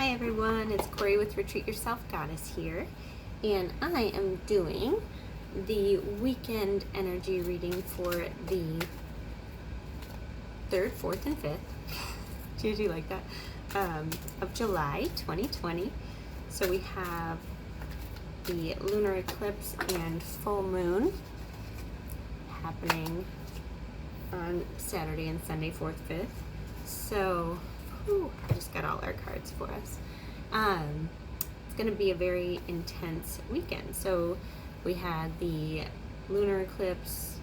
Hi everyone, it's Corey with Retreat Yourself Goddess here, and I am doing the weekend energy reading for the 3rd, 4th, and 5th, did you like that, of July 2020. So we have the lunar eclipse and full moon happening on Saturday and Sunday, 4th, 5th. So I just got all our cards for us. It's going to be a very intense weekend. So we had the lunar eclipse,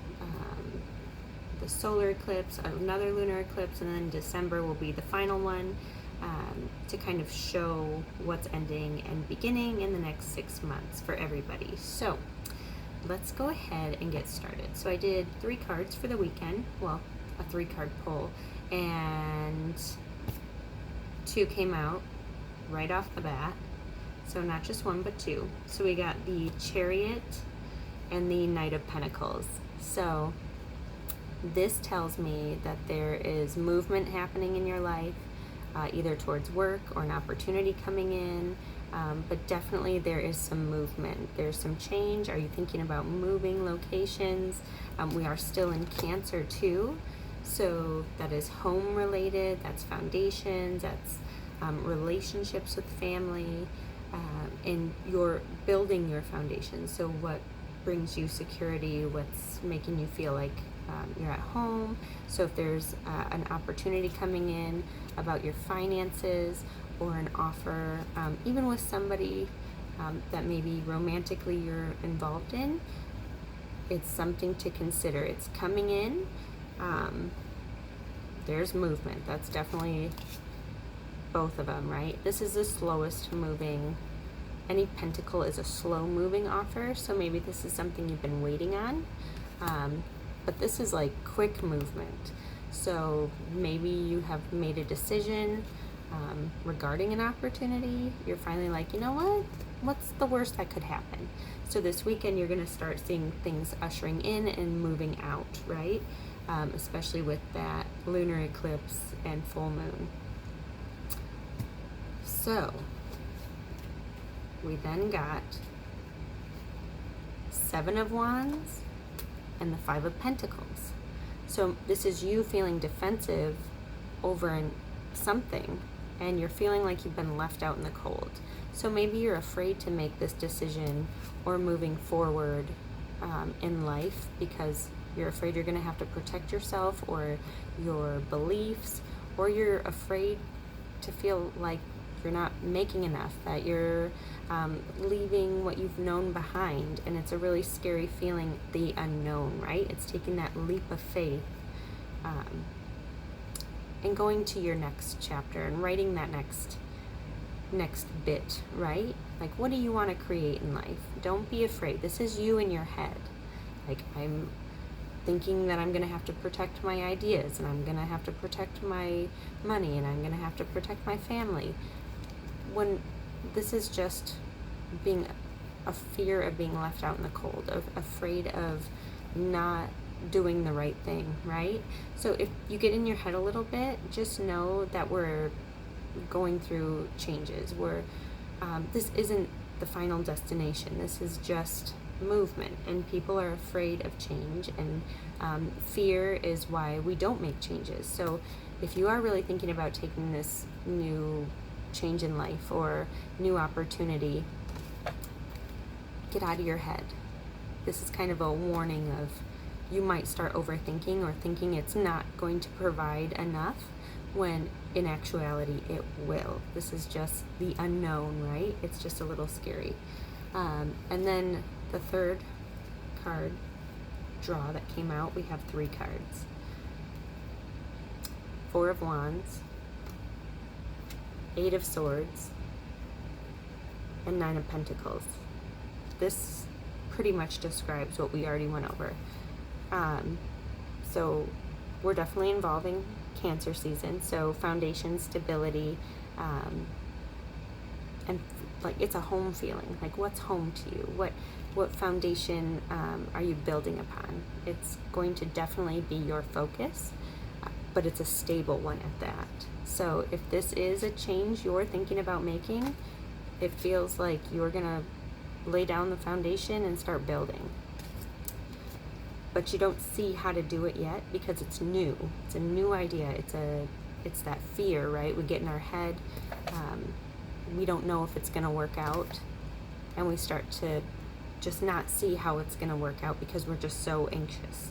the solar eclipse, another lunar eclipse, and then December will be the final one, to kind of show what's ending and beginning in the next 6 months for everybody. So let's go ahead and get started. So I did 3 cards for the weekend, well, a 3-card pull, and 2 came out right off the bat. So not just 1, but 2. So we got the Chariot and the Knight of Pentacles. So this tells me that there is movement happening in your life, either towards work or an opportunity coming in, but definitely there is some movement. There's some change. Are you thinking about moving locations? We are still in Cancer too. So that is home related, that's foundations, that's relationships with family, and you're building your foundation. So what brings you security, what's making you feel like you're at home. So if there's an opportunity coming in about your finances or an offer, even with somebody that maybe romantically you're involved in, it's something to consider. It's coming in. There's movement. That's definitely both of them, right? This is the slowest moving. Any pentacle is a slow moving offer, so maybe this is something you've been waiting on, but this is like quick movement. So maybe you have made a decision regarding an opportunity. You're finally like, you know what? What's the worst that could happen? So this weekend you're going to start seeing things ushering in and moving out, right? Especially with that lunar eclipse and full moon. So we then got 7 of Wands and the 5 of Pentacles. So this is you feeling defensive over something, and you're feeling like you've been left out in the cold. So maybe you're afraid to make this decision or moving forward in life because you're afraid you're going to have to protect yourself or your beliefs, or you're afraid to feel like you're not making enough, that you're leaving what you've known behind. And it's a really scary feeling, the unknown, right? It's taking that leap of faith and going to your next chapter and writing that next bit, right? Like, what do you want to create in life? Don't be afraid. This is you in your head. Like, I'm thinking that I'm going to have to protect my ideas, and I'm going to have to protect my money, and I'm going to have to protect my family. When this is just being a fear of being left out in the cold, of afraid of not doing the right thing, right? So if you get in your head a little bit, just know that we're going through changes. This isn't the final destination. This is just movement, and people are afraid of change, and fear is why we don't make changes. So if you are really thinking about taking this new change in life or new opportunity, get out of your head. This is kind of a warning of you might start overthinking or thinking it's not going to provide enough, when in actuality it will. This is just the unknown, right? It's just a little scary. And then the 3rd card draw that came out, we have 3 cards. 4 of Wands, 8 of Swords, and 9 of Pentacles. This pretty much describes what we already went over. So we're definitely involving Cancer season, so foundation, stability, and like it's a home feeling. Like, what's home to you? What foundation are you building upon? It's going to definitely be your focus, but it's a stable one at that. So if this is a change you're thinking about making, it feels like you're gonna lay down the foundation and start building. But you don't see how to do it yet because it's new. It's a new idea. It's that fear, right? We get in our head. We don't know if it's gonna work out, and we start to just not see how it's gonna work out because we're just so anxious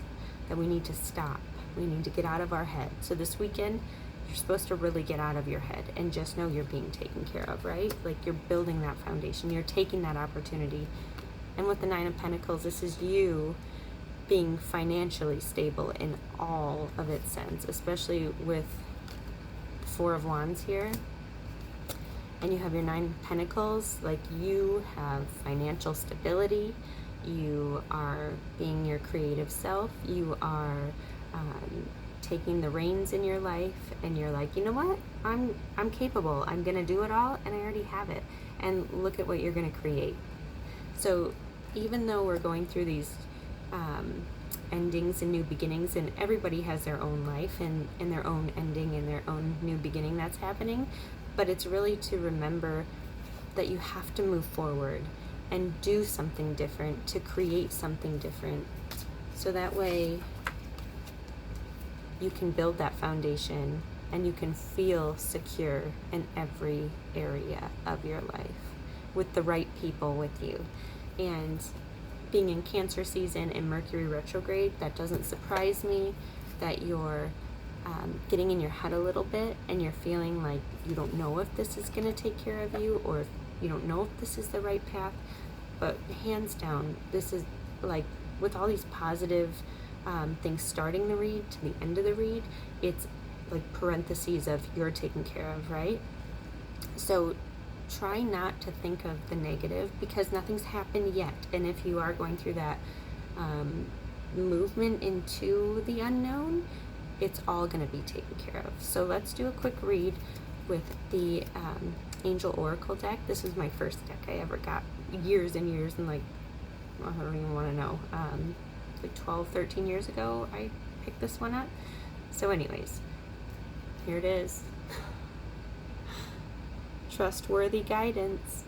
that we need to stop. We need to get out of our head. So this weekend, you're supposed to really get out of your head and just know you're being taken care of, right? Like you're building that foundation. You're taking that opportunity. And with the Nine of Pentacles, this is you being financially stable in all of its sense, especially with the Four of Wands here. And you have your Nine of Pentacles, like you have financial stability. You are being your creative self. You are taking the reins in your life, and you're like, you know what? I'm capable. I'm gonna do it all, and I already have it. And look at what you're gonna create. So even though we're going through these endings and new beginnings, and everybody has their own life and their own ending and their own new beginning that's happening, but it's really to remember that you have to move forward and do something different, to create something different, so that way you can build that foundation and you can feel secure in every area of your life with the right people with you. And being in Cancer season and Mercury retrograde, that doesn't surprise me that you're getting in your head a little bit and you're feeling like you don't know if this is going to take care of you, or if you don't know if this is the right path. But hands down, this is like, with all these positive things starting the read to the end of the read, it's like parentheses of you're taken care of, right? So try not to think of the negative because nothing's happened yet. And if you are going through that movement into the unknown, it's all going to be taken care of. So let's do a quick read with the Angel Oracle deck. This is my first deck I ever got, years and years, and like, I don't even want to know, like 12, 13 years ago I picked this one up. So anyways, here it is. Trustworthy guidance.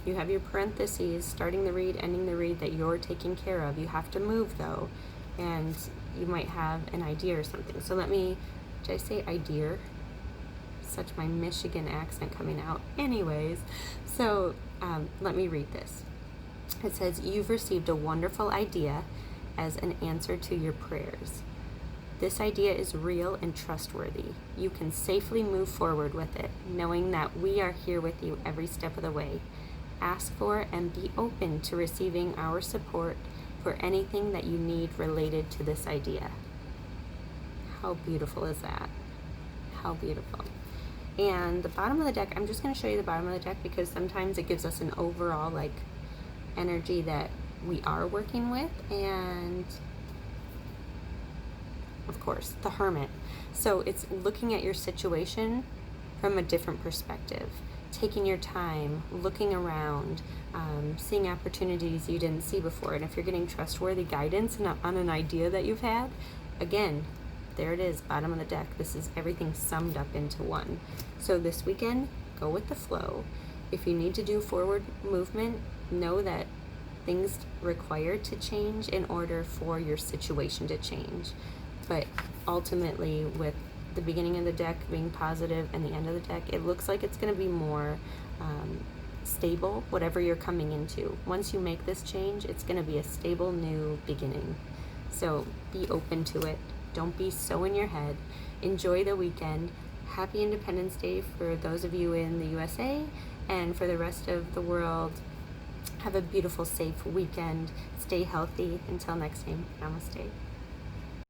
You have your parentheses, starting the read, ending the read, that you're taking care of. You have to move though, and you might have an idea or something. So let me, did I say idea? Such my Michigan accent coming out. Anyways, so let me read this. It says, you've received a wonderful idea as an answer to your prayers. This idea is real and trustworthy. You can safely move forward with it, knowing that we are here with you every step of the way. Ask for and be open to receiving our support for anything that you need related to this idea. How beautiful is that? How beautiful. And the bottom of the deck, I'm just going to show you the bottom of the deck because sometimes it gives us an overall like energy that we are working with. And of course, the Hermit. So it's looking at your situation from a different perspective, taking your time, looking around, seeing opportunities you didn't see before. And if you're getting trustworthy guidance on an idea that you've had, again, there it is, bottom of the deck. This is everything summed up into one. So this weekend, go with the flow. If you need to do forward movement, know that things require to change in order for your situation to change. But ultimately, with the beginning of the deck being positive and the end of the deck, it looks like it's going to be more stable, whatever you're coming into. Once you make this change, it's going to be a stable new beginning. So be open to it. Don't be so in your head. Enjoy the weekend. Happy Independence Day for those of you in the USA, and for the rest of the world, have a beautiful, safe weekend. Stay healthy. Until next time, namaste.